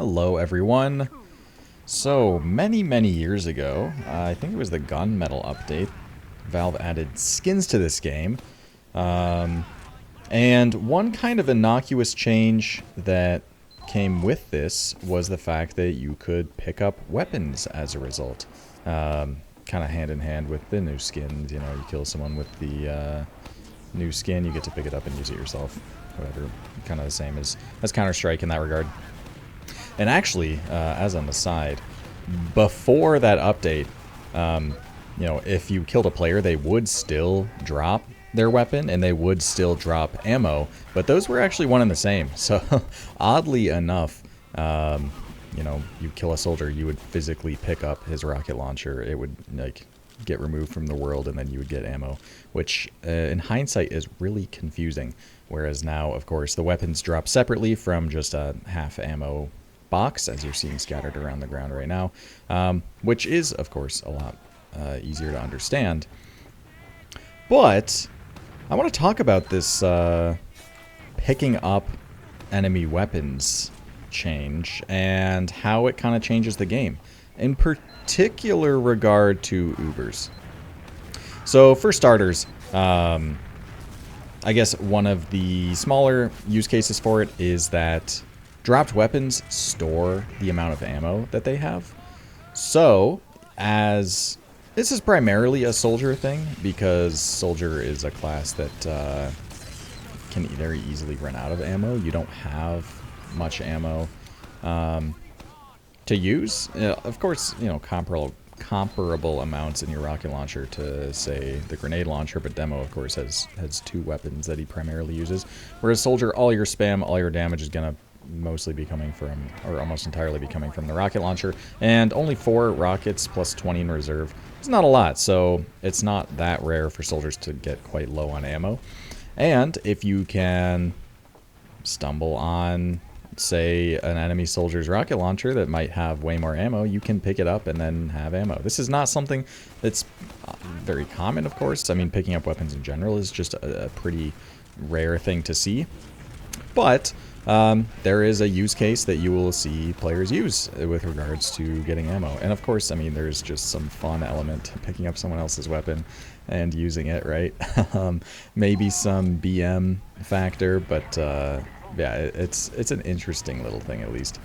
Hello everyone. So many years ago, I think it was the Gun Mettle update, Valve added skins to this game. And one kind of innocuous change that came with this was the fact that you could pick up weapons as a result. Kind of hand in hand with the new skins. You know, you kill someone with the new skin, you get to pick it up and use it yourself. Whatever, kind of the same as Counter-Strike in that regard. And actually, as an aside, before that update, you know, if you killed a player, they would still drop their weapon and they would still drop ammo, but those were actually one and the same. So, oddly enough, you know, you kill a soldier, you would physically pick up his rocket launcher. It would, like, get removed from the world and then you would get ammo, which in hindsight is really confusing. Whereas now, of course, the weapons drop separately from just a half ammo box, as you're seeing scattered around the ground right now, which is, of course, a lot easier to understand. But I want to talk about this picking up enemy weapons change and how it kind of changes the game, in particular regard to Ubers. So for starters, I guess one of the smaller use cases for it is that dropped weapons store the amount of ammo that they have. So, as this is primarily a soldier thing, because soldier is a class that can very easily run out of ammo. You don't have much ammo to use. Of course, you know, comparable amounts in your rocket launcher to, say, the grenade launcher, but Demo, of course, has two weapons that he primarily uses. Whereas soldier, all your spam, all your damage is gonna mostly be coming from, or almost entirely be coming from the rocket launcher, and only 4 rockets plus 20 in reserve. It's not a lot, so it's not that rare for soldiers to get quite low on ammo. And if you can stumble on, say, an enemy soldier's rocket launcher that might have way more ammo, you can pick it up and then have ammo. This is not something that's very common, of course. I mean, picking up weapons in general is just a pretty rare thing to see. But there is a use case that you will see players use with regards to getting ammo. And of course, I mean, there's just some fun element to picking up someone else's weapon and using it, right? Maybe some BM factor, but yeah, it's an interesting little thing at least.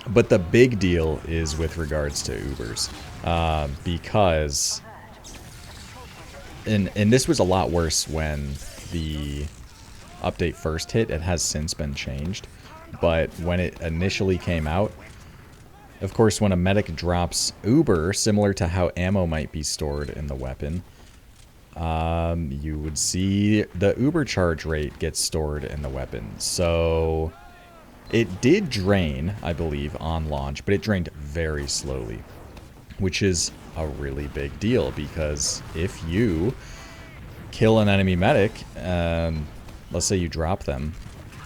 But the big deal is with regards to Ubers, because, and this was a lot worse when the update first hit. It has since been changed, but when it initially came out, of course, when a medic drops Uber, similar to how ammo might be stored in the weapon, you would see the Uber charge rate get stored in the weapon. So it did drain, I believe, on launch, but it drained very slowly, which is a really big deal, because if you kill an enemy medic, let's say you drop them,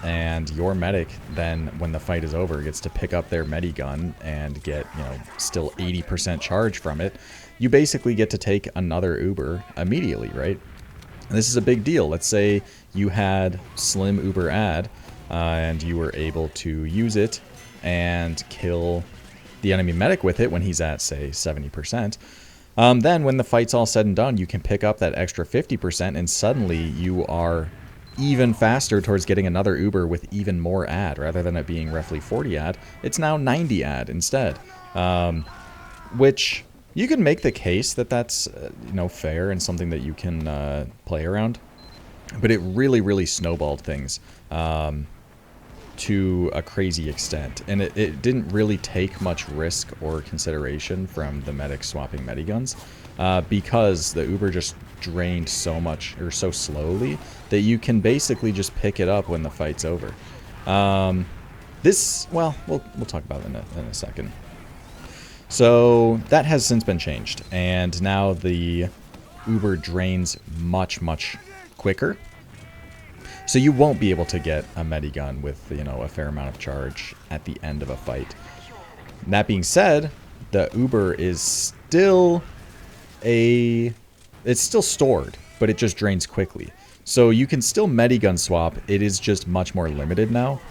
and your medic then, when the fight is over, gets to pick up their medigun and get, you know, still 80% charge from it, you basically get to take another Uber immediately, right? And this is a big deal. Let's say you had slim Uber ad, and you were able to use it and kill the enemy medic with it when he's at, say, 70%. Then when the fight's all said and done, you can pick up that extra 50%, and suddenly you are even faster towards getting another Uber with even more ad. Rather than it being roughly 40 ad, it's now 90 ad instead. Which you can make the case that that's you know, fair and something that you can play around, but it really snowballed things to a crazy extent, and it didn't really take much risk or consideration from the medic swapping mediguns, because the Uber just drained so much, or so slowly, that you can basically just pick it up when the fight's over. This, well, we'll talk about it in a second. So that has since been changed, and now the Uber drains much quicker. So you won't be able to get a medigun with, you know, a fair amount of charge at the end of a fight. That being said, the Uber is still it's still stored, but it just drains quickly. So you can still medigun swap. It is just much more limited now.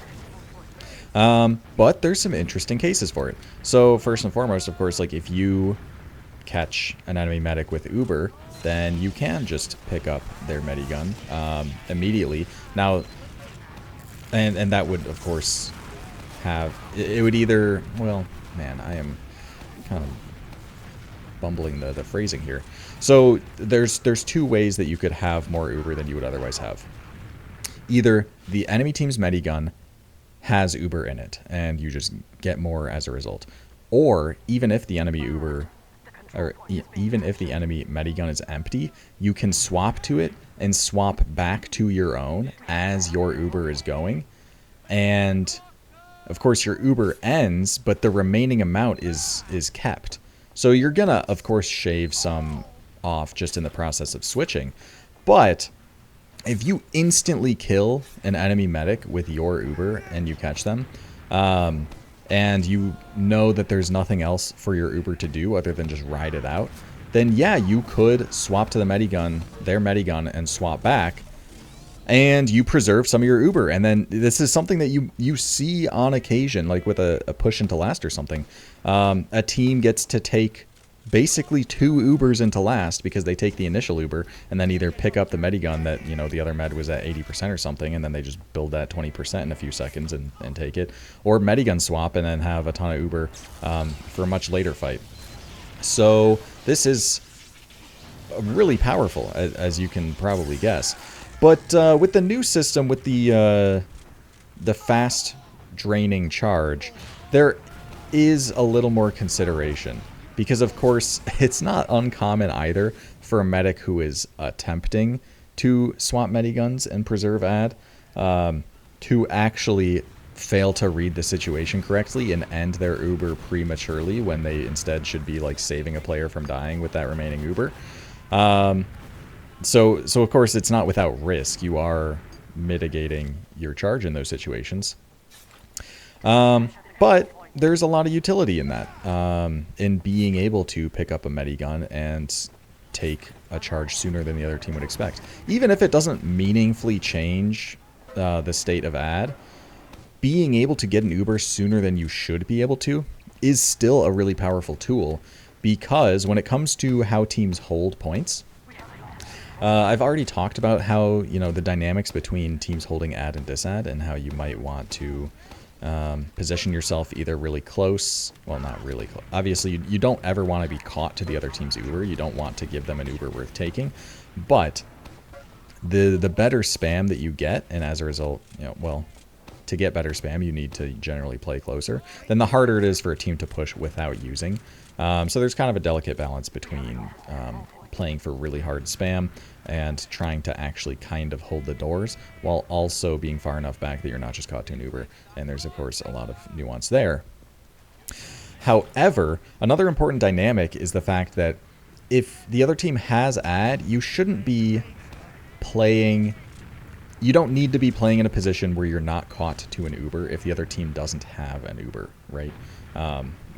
But there's some interesting cases for it. So first and foremost, of course, like if you catch an enemy medic with Uber, then you can just pick up their medigun immediately. Now, and that would, of course, have... It would either... Well, man, I am kind of bumbling the phrasing here. So there's two ways that you could have more Uber than you would otherwise have. Either the enemy team's medigun has Uber in it, and you just get more as a result. Or even if the enemy Uber... or even if the enemy medigun is empty, you can swap to it and swap back to your own as your Uber is going. And of course your Uber ends, but the remaining amount is kept. So you're gonna, of course, shave some off just in the process of switching. But if you instantly kill an enemy medic with your Uber and you catch them, and you know that there's nothing else for your Uber to do other than just ride it out, then yeah, you could swap to the medigun, their medigun, and swap back, and you preserve some of your Uber. And then this is something that you see on occasion, like with a push into last or something. A team gets to take basically 2 Ubers into last because they take the initial Uber and then either pick up the medigun that, you know, the other med was at 80% or something, and then they just build that 20% in a few seconds and take it, or medigun swap and then have a ton of Uber for a much later fight. So this is really powerful, as you can probably guess. But with the new system, with the fast draining charge, there is a little more consideration. Because, of course, it's not uncommon either for a medic who is attempting to swap mediguns and preserve ad to actually fail to read the situation correctly and end their Uber prematurely when they instead should be, like, saving a player from dying with that remaining Uber. So of course, it's not without risk. You are mitigating your charge in those situations. But there's a lot of utility in that, in being able to pick up a medigun and take a charge sooner than the other team would expect. Even if it doesn't meaningfully change the state of ad, being able to get an Uber sooner than you should be able to is still a really powerful tool, because when it comes to how teams hold points, I've already talked about how, you know, the dynamics between teams holding ad and disad, and how you might want to position yourself either really close, well, not really close. Obviously, you don't ever want to be caught to the other team's Uber. You don't want to give them an Uber worth taking. But the better spam that you get, and as a result, you know, well, to get better spam, you need to generally play closer, then the harder it is for a team to push without using. So there's kind of a delicate balance between playing for really hard spam and trying to actually kind of hold the doors while also being far enough back that you're not just caught to an Uber. And there's, of course, a lot of nuance there. However, another important dynamic is the fact that if the other team has ad, you shouldn't be playing... You don't need to be playing in a position where you're not caught to an Uber if the other team doesn't have an Uber, right?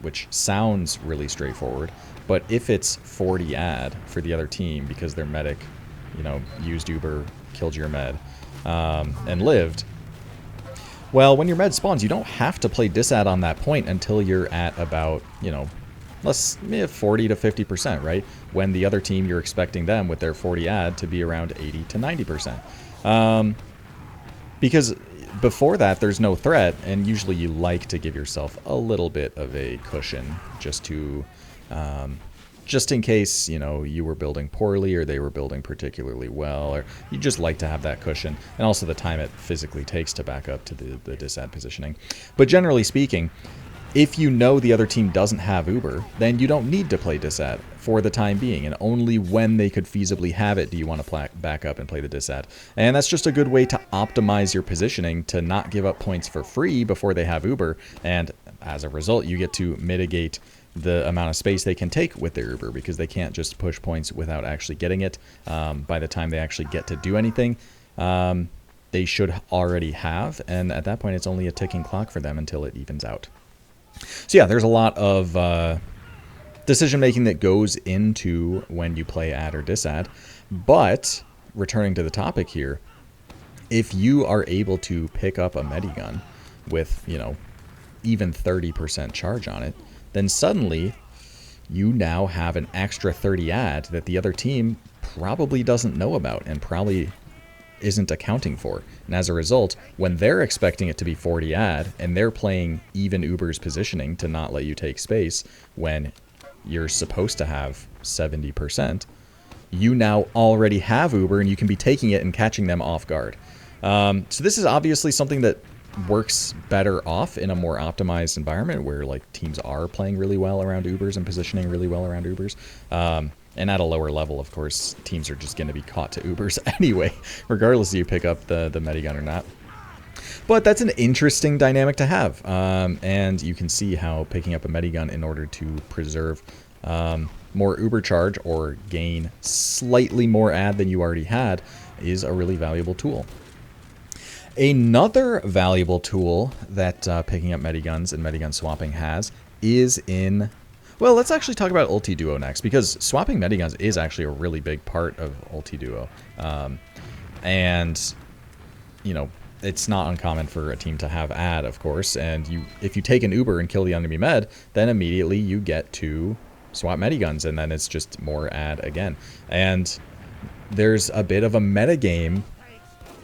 Which sounds really straightforward, but if it's 40 ad for the other team because their medic, you know, used Uber, killed your med, and lived, well, when your med spawns, you don't have to play disad on that point until you're at about, you know, 40 to 50%, right? When the other team, you're expecting them with their 40 ad to be around 80 to 90%. Because before that, there's no threat, and usually you like to give yourself a little bit of a cushion just to, just in case, you know, you were building poorly or they were building particularly well, or you just like to have that cushion, and also the time it physically takes to back up to the disad positioning. But generally speaking, if you know the other team doesn't have Uber, then you don't need to play disad for the time being, and only when they could feasibly have it do you want to back up and play the disad. And that's just a good way to optimize your positioning to not give up points for free before they have Uber, and as a result, you get to mitigate the amount of space they can take with their Uber, because they can't just push points without actually getting it. By the time they actually get to do anything, they should already have, and at that point it's only a ticking clock for them until it evens out. So yeah, there's a lot of decision making that goes into when you play ad or disad. But returning to the topic here, if you are able to pick up a medigun with, you know, even 30% charge on it, then suddenly you now have an extra 30 ad that the other team probably doesn't know about and probably isn't accounting for. And as a result, when they're expecting it to be 40 ad and they're playing even Uber's positioning to not let you take space when you're supposed to have 70%, you now already have Uber and you can be taking it and catching them off guard. So this is obviously something that works better off in a more optimized environment where like teams are playing really well around Ubers and positioning really well around Ubers. And at a lower level, of course, teams are just going to be caught to Ubers anyway, regardless if you pick up the metagun or not. But that's an interesting dynamic to have. And you can see how picking up a metagun in order to preserve more Uber charge or gain slightly more ad than you already had is a really valuable tool. Another valuable tool that picking up metiguns and metigun swapping has is in... Well, let's actually talk about ulti duo next, because swapping metiguns is actually a really big part of ulti duo. And, you know, it's not uncommon for a team to have ad, of course, and if you take an Uber and kill the enemy med, then immediately you get to swap metiguns, and then it's just more ad again. And there's a bit of a metagame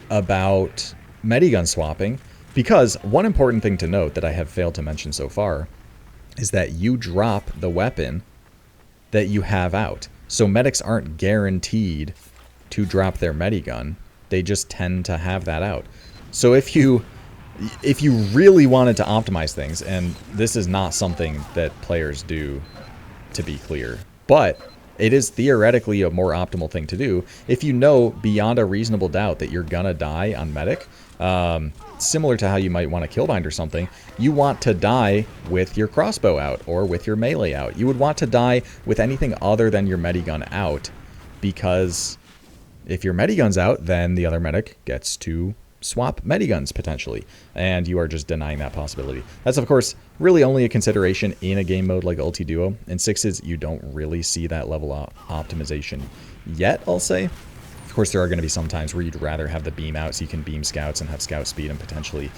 about metigun swapping, because one important thing to note that I have failed to mention so far is that you drop the weapon that you have out. So medics aren't guaranteed to drop their metigun. They just tend to have that out. So if you really wanted to optimize things, and this is not something that players do, to be clear, but it is theoretically a more optimal thing to do, if you know beyond a reasonable doubt that you're gonna die on medic, similar to how you might want to killbind or something, you want to die with your crossbow out or with your melee out. You would want to die with anything other than your medigun out, because if your medigun's out, then the other medic gets to swap mediguns potentially, and you are just denying that possibility. That's of course really only a consideration in a game mode like ulti duo. In sixes, you don't really see that level of optimization yet, I'll say. Of course, there are going to be some times where you'd rather have the beam out so you can beam scouts and have scout speed and potentially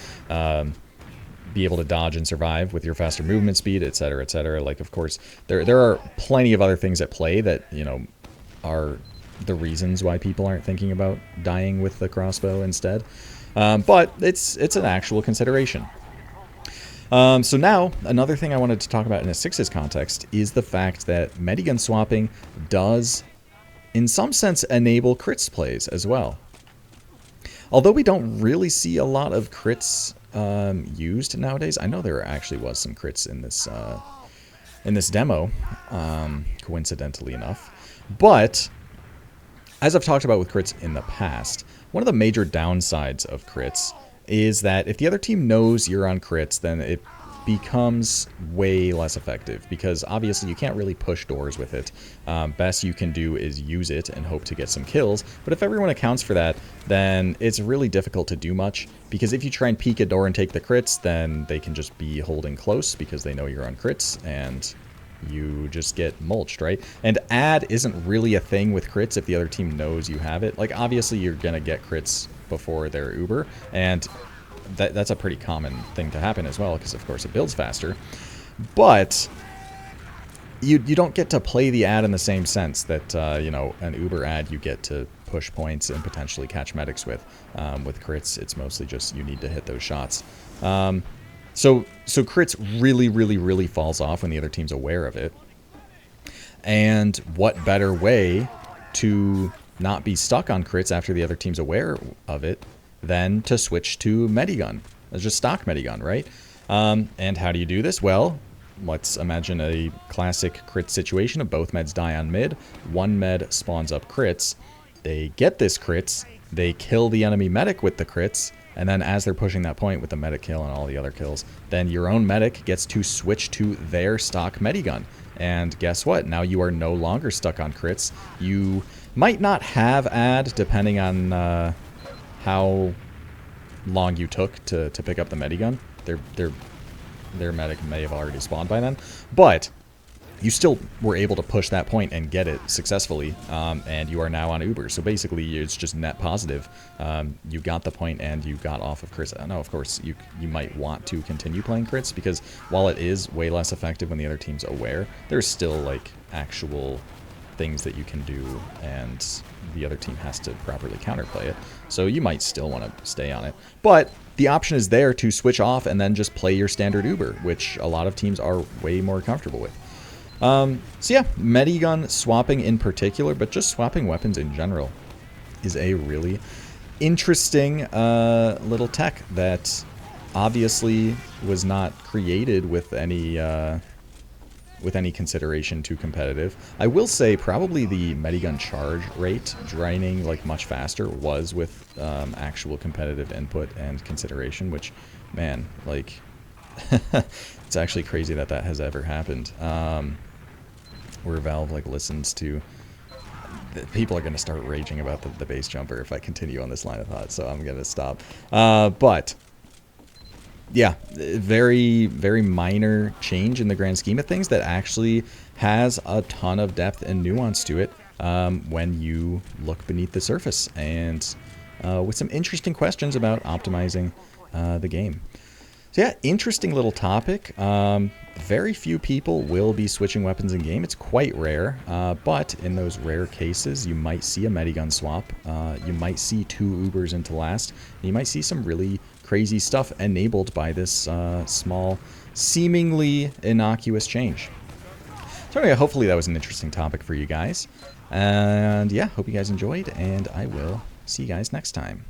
be able to dodge and survive with your faster movement speed, etc., etc. Like, of course, there are plenty of other things at play that, you know, are the reasons why people aren't thinking about dying with the crossbow instead. But it's an actual consideration. So now, another thing I wanted to talk about in a sixes context is the fact that metigun swapping does, in some sense, enable crits plays as well. Although we don't really see a lot of crits used nowadays. I know there actually was some crits in this demo, coincidentally enough. But as I've talked about with crits in the past, one of the major downsides of crits is that if the other team knows you're on crits, then it becomes way less effective, because obviously you can't really push doors with it. Best you can do is use it and hope to get some kills, but if everyone accounts for that, then it's really difficult to do much, because if you try and peek a door and take the crits, then they can just be holding close because they know you're on crits, and you just get mulched, right? And ad isn't really a thing with crits if the other team knows you have it. Like, obviously you're gonna get crits before their Uber, and that's a pretty common thing to happen as well, because of course it builds faster. But you don't get to play the ad in the same sense that, you know, an Uber ad you get to push points and potentially catch medics with. With crits, it's mostly just you need to hit those shots. So crits really falls off when the other team's aware of it. And what better way to not be stuck on crits after the other team's aware of it than to switch to metigun. It's just stock metigun, right? And how do you do this? Well, let's imagine a classic crit situation of both meds die on mid. One med spawns up crits. They get this crits. They kill the enemy medic with the crits. And then as they're pushing that point with the medic kill and all the other kills, then your own medic gets to switch to their stock metigun. And guess what? Now you are no longer stuck on crits. You might not have ad, depending on how long you took to pick up the metigun. Their medic may have already spawned by then. But you still were able to push that point and get it successfully, and you are now on Uber. So basically, it's just net positive. You got the point and you got off of crits. I know, of course, you might want to continue playing crits, because while it is way less effective when the other team's aware, there's still, like, actual things that you can do, and the other team has to properly counterplay it. So you might still want to stay on it. But the option is there to switch off and then just play your standard Uber, which a lot of teams are way more comfortable with. So yeah, metagun swapping in particular, but just swapping weapons in general, is a really interesting little tech that obviously was not created with any consideration to competitive. I will say probably the metagun charge rate draining like much faster was with actual competitive input and consideration, which, man, like it's actually crazy that that has ever happened. Where Valve like listens to, people are going to start raging about the base jumper if I continue on this line of thought, so I'm going to stop. But yeah, very, very minor change in the grand scheme of things that actually has a ton of depth and nuance to it when you look beneath the surface, and with some interesting questions about optimizing the game. So yeah, interesting little topic. Very few people will be switching weapons in game. It's quite rare, but in those rare cases, you might see a metagun swap. You might see 2 Ubers into last. And you might see some really crazy stuff enabled by this small, seemingly innocuous change. So anyway, hopefully that was an interesting topic for you guys. And yeah, hope you guys enjoyed, and I will see you guys next time.